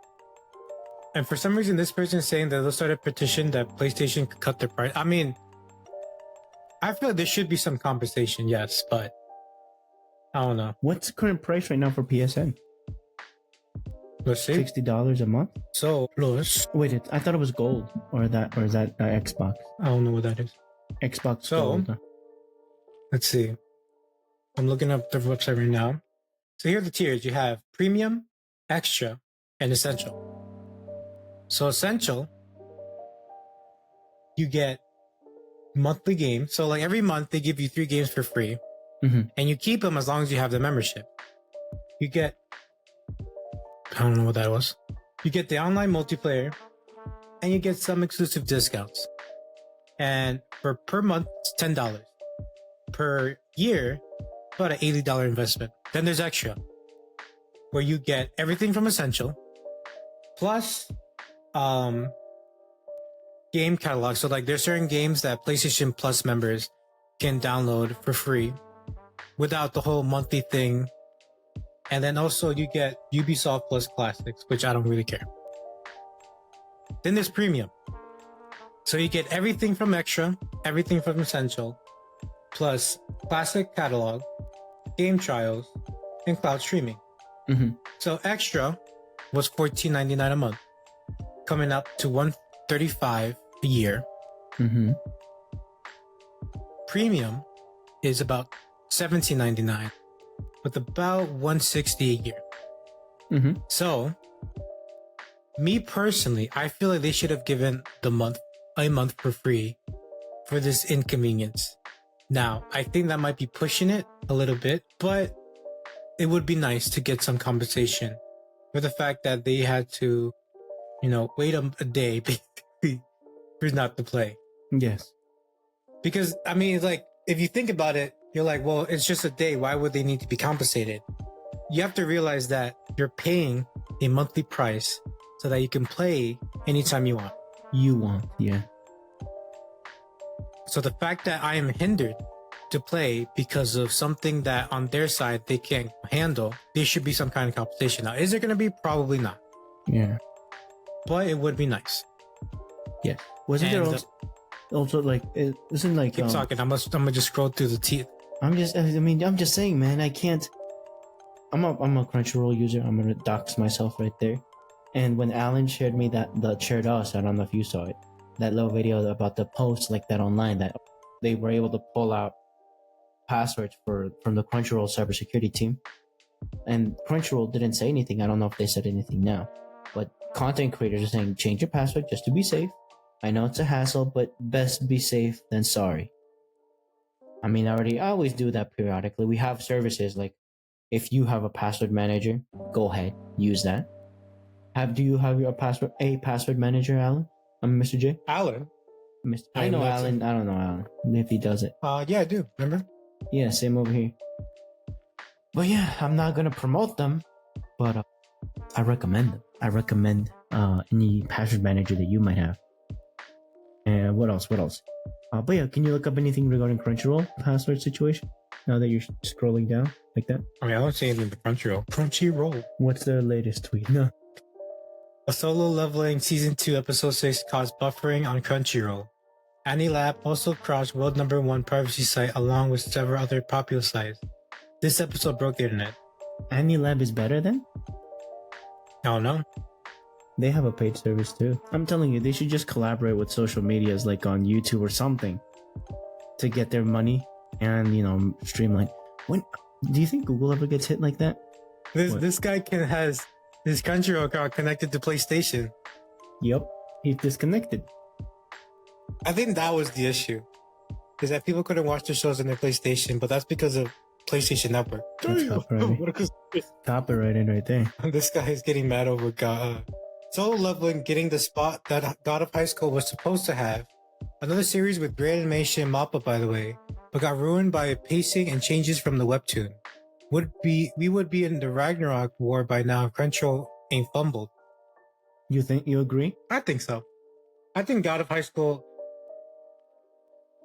And for some reason, this person is saying that they'll start a petition that PlayStation could cut their price. I mean, I feel like there should be some compensation, yes, but I don't know. What's the current price right now for PSN? Let's see. $60 a month? So, plus, Wait, I thought it was gold, or is that Xbox? I don't know what that is. Xbox So- Gold. Let's see. I'm looking up the website right now. So here are the tiers. You have Premium, Extra, and Essential. So Essential, you get monthly games. So like every month they give you 3 games for free. Mhm. And you keep them as long as you have the membership. You get, I don't know what that was. You get the online multiplayer, and you get some exclusive discounts. And for per month, it's $10. Per year, about an $80 investment. Then there's Extra, where you get everything from Essential, plus game catalog. So like there's certain games that PlayStation Plus members can download for free without the whole monthly thing. And then also you get Ubisoft Plus Classics, which I don't really care. Then there's Premium. So you get everything from Extra, everything from Essential, plus Classic Catalog, game trials, and cloud streaming. Mhm. So Extra was $14.99 a month, coming up to $135 a year. Mhm. Premium is about $17.99, with about $160 a year. Mhm. So, me personally, I feel like they should have given a month for free for this inconvenience. Now, I think that might be pushing it a little bit, but it would be nice to get some compensation for the fact that they had to wait a day for not to play. Yes. Because, I mean, it's like, if you think about it, you're like, well, it's just a day. Why would they need to be compensated? You have to realize that you're paying a monthly price so that you can play anytime you want. Yeah. So the fact that I am hindered to play because of something that on their side they can't handle, there should be some kind of compensation. Now, is there going to be? Probably not. Yeah. But it would be nice. Yeah. Wasn't there also like, it isn't like... Keep talking. I'm gonna just scroll through the teeth. I'm just saying, man, I can't... I'm a Crunchyroll user. I'm gonna dox myself right there. And when Alan shared me shared us, I don't know if you saw it, that little video about the post like that online, that they were able to pull out passwords from the Crunchyroll cybersecurity team. And Crunchyroll didn't say anything. I don't know if they said anything now. But content creators are saying, change your password just to be safe. I know it's a hassle, but best be safe than sorry. I mean, I always do that periodically. We have services like, if you have a password manager, go ahead, use that. Do you have your password manager, Alan? Mr. J? Alan? I know Alan. I don't know Alan, if he does it. Yeah, I do. Remember? Yeah, same over here. But yeah, I'm not gonna promote them, but I recommend them. I recommend any password manager that you might have. And what else? But yeah, can you look up anything regarding Crunchyroll password situation now that you're scrolling down like that? I mean, I don't see anything but Crunchyroll. What's their latest tweet? No. A solo leveling season 2 episode 6 caused buffering on Crunchyroll. AniLab also crashed world #1 privacy site along with several other popular sites. This episode broke the internet. AniLab is better then? I don't know. They have a paid service too. I'm telling you, they should just collaborate with social medias like on YouTube or something to get their money and, streamline. When do you think Google ever gets hit like that? This guy has his Crunchyroll account connected to PlayStation. Yep, he's disconnected. I think that was the issue. Is that people couldn't watch the shows on their PlayStation, but that's because of PlayStation Network. That's copyrighted right there. This guy is getting mad over Solo Leveling getting the spot that God of High School was supposed to have. Another series with great animation and mappa, by the way, but got ruined by pacing and changes from the webtoon. We would be in the Ragnarok war by now if Crunchyroll ain't fumbled. You agree? I think so. I think God of High School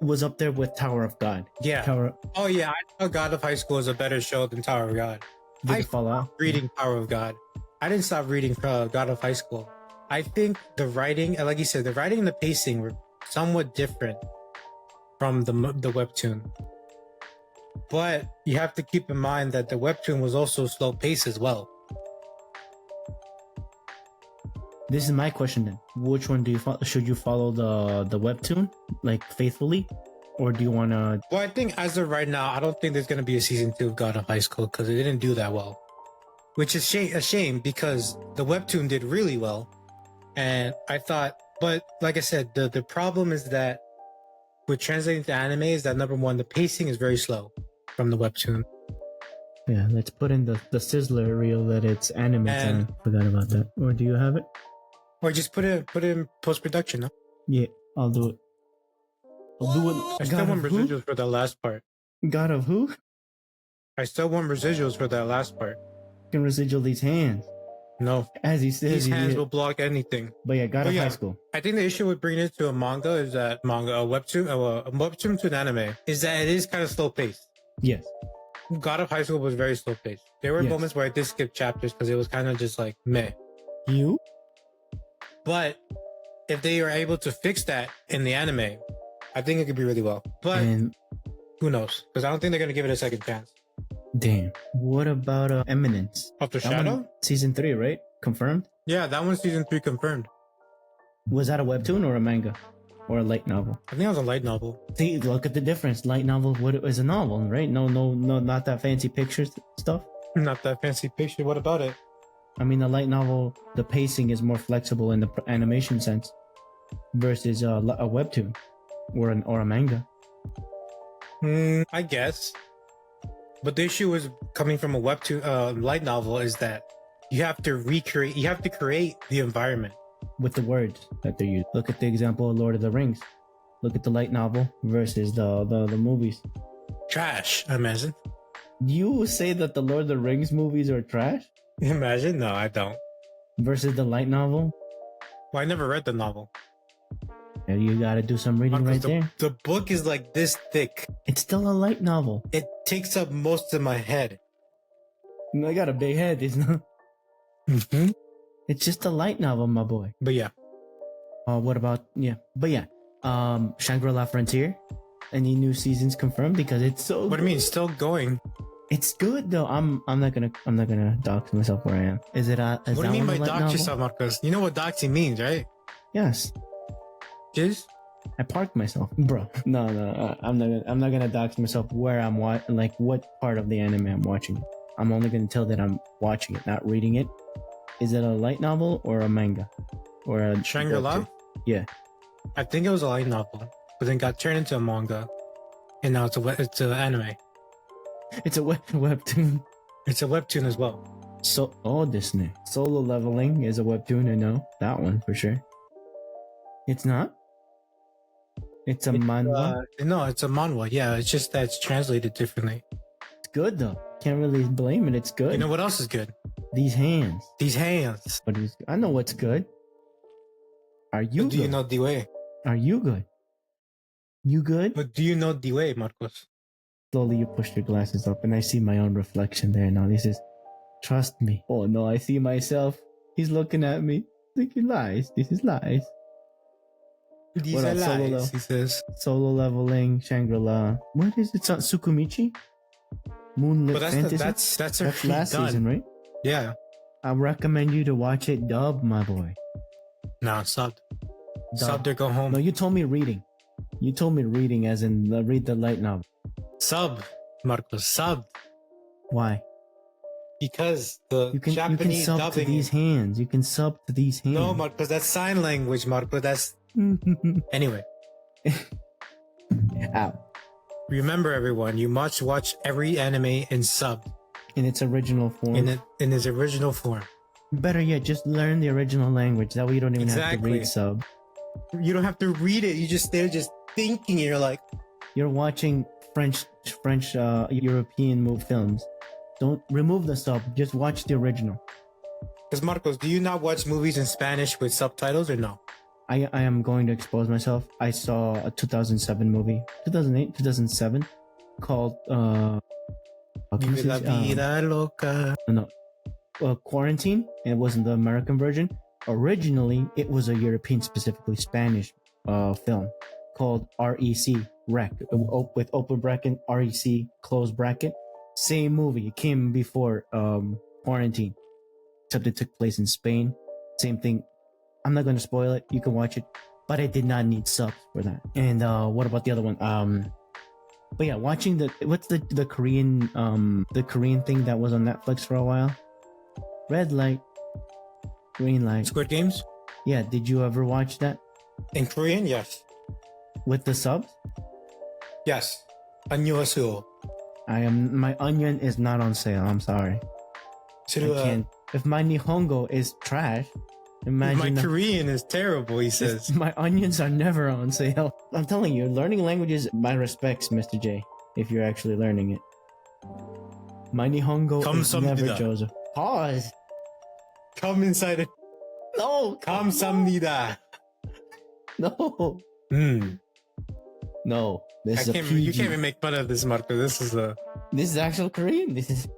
was up there with Tower of God. Yeah. Oh yeah, I thought God of High School is a better show than Tower of God. Did it fall out? Reading Tower of God. I didn't stop reading God of High School. I think the writing, like you said, the writing and the pacing were somewhat different from the webtoon. But you have to keep in mind that the webtoon was also slow paced as well. This is my question then. Which one do you follow? Should you follow the webtoon like faithfully, or do you want to? Well, I think as of right now, I don't think there's going to be a season 2 of God of High School because it didn't do that well, which is a shame because the webtoon did really well, and I thought. But like I said, the problem is that with translating to anime is that #1, the pacing is very slow from the webtoon. Yeah, let's put in the sizzler reel that it's anime time. Forgot about that. Or do you have it? Or just put it in post-production, no? Yeah, I'll do it. I still want residuals for that last part. God of who? I still want residuals for that last part. You can residual these hands. No. As he says, these hands will block anything. But yeah, God of High School. I think the issue with bringing it to a manga is that a webtoon to an anime is that it is kind of slow paced. Yes. God of High School was very slow paced. There were moments where I did skip chapters because it was kind of just like meh. But if they are able to fix that in the anime, I think it could be really well. But who knows? Because I don't think they're going to give it a second chance. Damn. What about Eminence? After Shadow? Season 3, right? Confirmed? Yeah, that one's season 3 confirmed. Was that a webtoon or a manga? Or a light novel? I think it was a light novel. See, look at the difference. Light novel, what is a novel, right? No, not that fancy pictures stuff. Not that fancy picture. What about it? I mean, a light novel, the pacing is more flexible in the animation sense versus a webtoon or a manga. I guess. But the issue is coming from a webtoon, light novel is that you have to create the environment. with the words that they use. Look at the example of Lord of the Rings. Look at the light novel versus the movies. Trash, I imagine. You say that the Lord of the Rings movies are trash? Imagine? No, I don't. Versus the light novel? Well, I never read the novel. Yeah, you gotta do some reading right there. The book is like this thick. It's still a light novel. It takes up most of my head. I got a big head, isn't it? Mm-hmm. It's just a light novel, my boy. But yeah. What about Shangri-La Frontier? Any new seasons confirmed? Because it's so What do you mean? It's still going. It's good though. I'm not gonna dox myself where I am. Is it What do you mean by dox yourself, Marcos? You know what doxing means, right? Yes. Jizz? I parked myself, bro. No, I'm not gonna dox myself where I'm like what part of the anime I'm watching. I'm only gonna tell that I'm watching it, not reading it. Is it a light novel or a manga or a Shangri-La? Yeah, I think it was a light novel, but then got turned into a manga, and now it's an anime. it's a webtoon. It's a webtoon as well. Disney Solo Leveling is a webtoon. I know that one for sure. It's not. It's a manhwa. No, it's a manhwa. Yeah, it's just that it's translated differently. It's good though. Can't really blame it. It's good. You know what else is good? These hands. These hands. But I know what's good. Are you? But do good? you know the way? Are you good? You good? But do you know the way, Marcos? Slowly you push your glasses up and I see my own reflection there. Now this is, trust me. Oh no, I see myself. He's looking at me. Thinking lies. This is lies. These What are else? lies, he says. Solo Leveling, Shangri-La. What is it? It's on Tsukumichi? Moonlit But Fantasy? that's That's last done. season, right? Yeah. I recommend you to watch it dubbed, my boy. No, subbed. Dubbed. Subbed or go home. No, you told me reading. You told me reading as in read the light novel. Sub, Marcos, subbed. Why? Because the You can Japanese sub dubbing. to these hands. You can sub to these hands. No, Marcos, that's sign language, Marcos. That's anyway. Ow. Remember, everyone, you must watch every anime in sub In its original form. in its original form. Better yet, just learn the original language. That way you don't even have to Exactly. read sub. You don't have to read it. You just they're just thinking. And you're like, You're watching French, European films. Don't remove the sub. Just watch the original. because Marcos, do you not watch movies in Spanish with subtitles or no? I am going to expose myself. I saw a 2007 movie, 2008, 2007, called Vive la vida loca. Quarantine. And it wasn't the American version. Originally, it was a European, specifically Spanish film called REC, Rec, with open bracket, REC, close bracket. Same movie. It came before Quarantine, except it took place in Spain. Same thing. I'm not going to spoil it. You can watch it, but I did not need subs for that. And what about the other one? But yeah, watching what's the Korean thing that was on Netflix for a while? Red light, green light. Squid Games Yeah, did you ever watch that in Korean? Yes, with the subs? yes. 안녕하세요. My onion is not on sale. I'm sorry. I can't. If my Nihongo is trash, imagine My Korean is terrible. He says. my onions are never on sale. I'm telling you, learning languages, my respects, Mr. J, if you're actually learning it. My Nihongo is never Joseph. Pause. Come inside it. No. 감사합니다. No. No. This is You can't even make fun of this, Marco. This is actual Korean. This is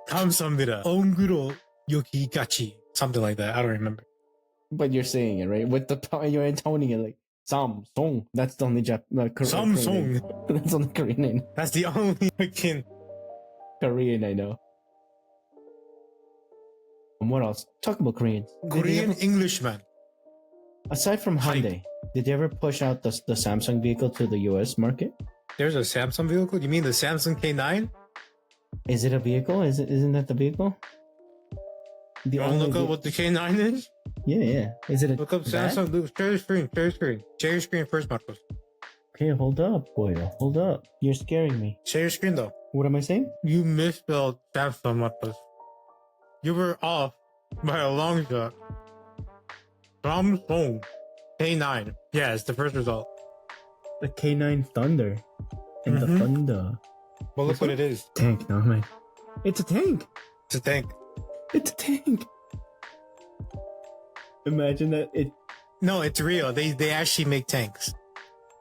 감사합니다. 엉그로 여기까지. Something like that. I don't remember. But you're saying it right with you're intoning it like Samsung. That's the only Samsung. That's the only Korean name. That's the only freaking Korean I know. And what else? Talk about Koreans. Korean Englishman. Aside from Hyundai, did they ever push out the Samsung vehicle to the US market? There's a Samsung vehicle? You mean the Samsung K9? Is it a vehicle? Isn't that the vehicle? You want to look up what the K9 is? Yeah. Is it a Look up Samsung. Share your screen. Share your screen first, Marcos. Okay, hold up, boy. Hold up. You're scaring me. Share your screen, though. What am I saying? You misspelled Samsung, Marcos. You were off by a long shot. Samsung K9. Yeah, it's the first result. The K9 Thunder. And the Mhm. Thunder. Well, look what it is. Tank, no man. It's a tank. It's a tank. It's a tank. Imagine that No, it's real. They actually make tanks.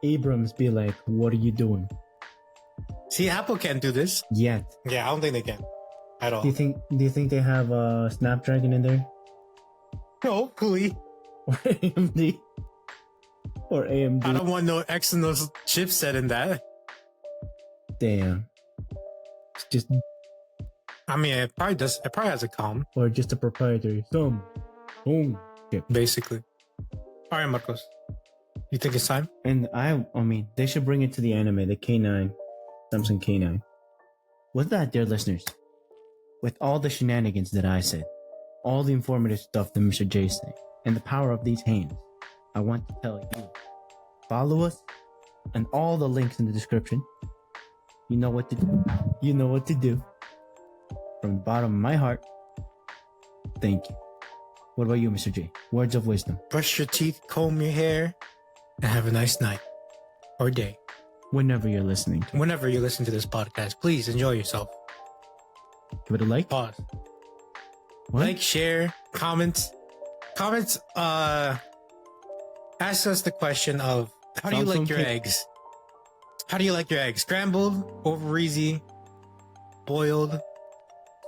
Abrams be like, what are you doing? See, Apple can't do this. Yet. Yeah, I don't think they can at all. Do you think they have a Snapdragon in there? Hopefully. Or AMD? Or AMD? I don't want no Exynos chipset in that. Damn. It's just I mean, it probably does. It probably has a COM, or just a proprietary boom chip. basically. All right, Marcos. You think it's time? And I mean, they should bring it to the anime, the K9, Samsung K9. With that, dear listeners, with all the shenanigans that I said, all the informative stuff that Mr. J said, and the power of these hands, I want to tell you, follow us, and all the links in the description. You know what to do. You know what to do. From the bottom of my heart, thank you. What about you, Mr. J? Words of wisdom. Brush your teeth, comb your hair, and have a nice night or day. Whenever you're listening to it. Whenever you listen to this podcast, please enjoy yourself. Give it a like. Pause. What? Like, share, comment. Comments, ask us the question of how do you like your eggs? How do you like your eggs? Scrambled, over easy, boiled,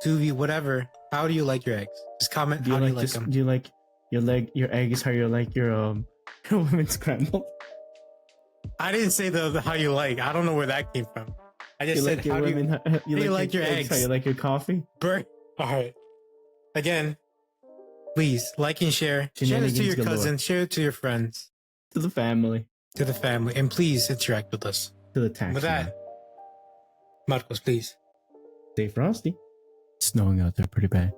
sous vide, whatever. How do you like your eggs? Just comment. How do you like them? Do you like your eggs? How you like your women scrambled? I didn't say the how you like. I don't know where that came from. I just You said like your how women? do you like your eggs? How you like your coffee? All right. Again, please like and share. Share this to your Shenanigans cousins. Share it to your friends. To the family. To the family. And please interact with us. To the tax. With that, Marcos, please. Stay frosty. It's snowing out there pretty bad.